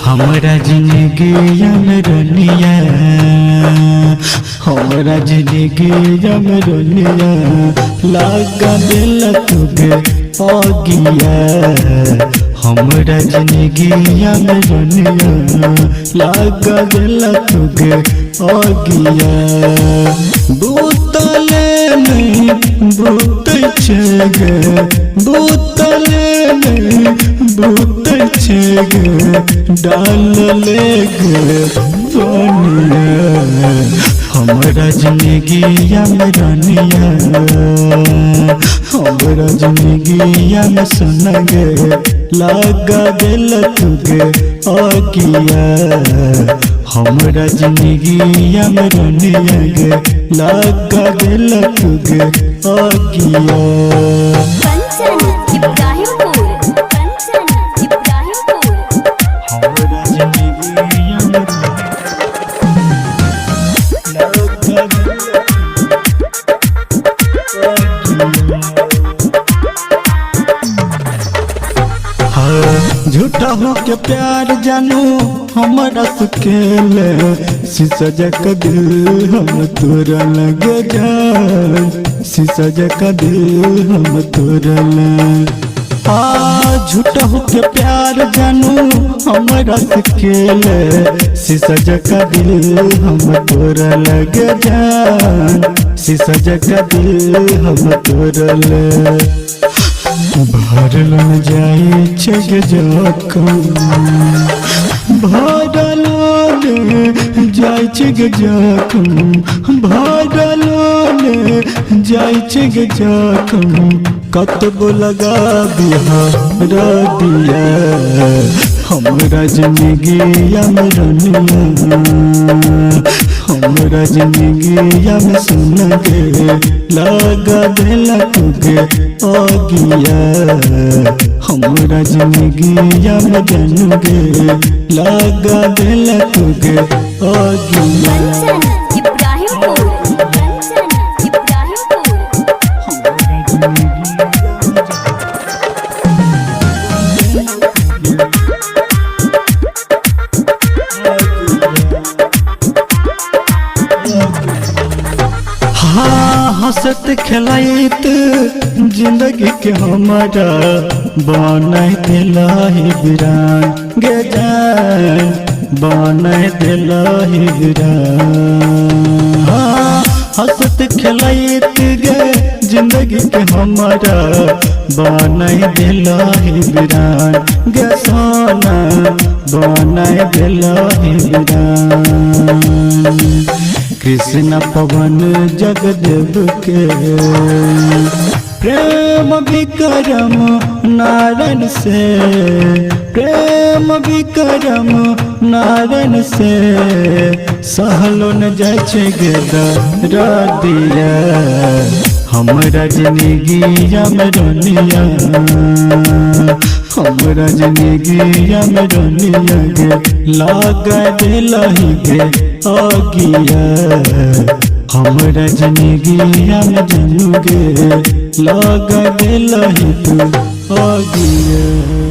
हमरा जिंदगी में रनिया हमरा जिंदगी में रनिया लगा दिल तुगे आगिया हमरा जिंदगी में रनिया लगा दिल तुगे आगिया बोतले नहीं बोत छगे बोतले नहीं बोत छगे डाल ले गे पानिया हमरा जिंदगी में रनिया हमरा जिंदगी में सुनगे लगा दिल तुगे आगिया हमरा जिंदगी में रनिया गे लगा दिल तुगे आगिया। झूठा हो के प्यार जानू हमारा सुखेले शीशा जका दिल हम तोरा लगे जान शीशा जका दिल हम तोरा झूठा हो के प्यार जानू हमारा सुखेले शीशा जका दिल हम तोरा लगे जान शीशा जका दिल हम तोरा भरल न जाए छग जखम भरल न जाए छग जखम भरल न जाए छग जखम कतबो लगा बिहार दिया हमरा जिंदगी में रनिया हमरा जिंदगी में सुनगे लगा दिल तुगे आगिया हमरा जिंदगी में जनगे लगा दिल तुगे आगिया। हंसत खिलाइत जिंदगी के हमारा बनाए दिलाही बिरान गे जान बनाए दिलाही बिरान हंसत खिलाइत गे जिंदगी के हमारा बनाए दिलाही बिरान गे सोना बनाए दिलाही बिरान कृष्ण पवन जगदेव के प्रेम विक्रम नारायण से प्रेम विक्रम नारायण से सहलो न जाए दिया हमरा जिंदगी में रनिया हमरा जिंदगी में रनिया गे लगा दिल गे आगिया हमरा जिंदगी में जनगे लगा दिल तू आगिया।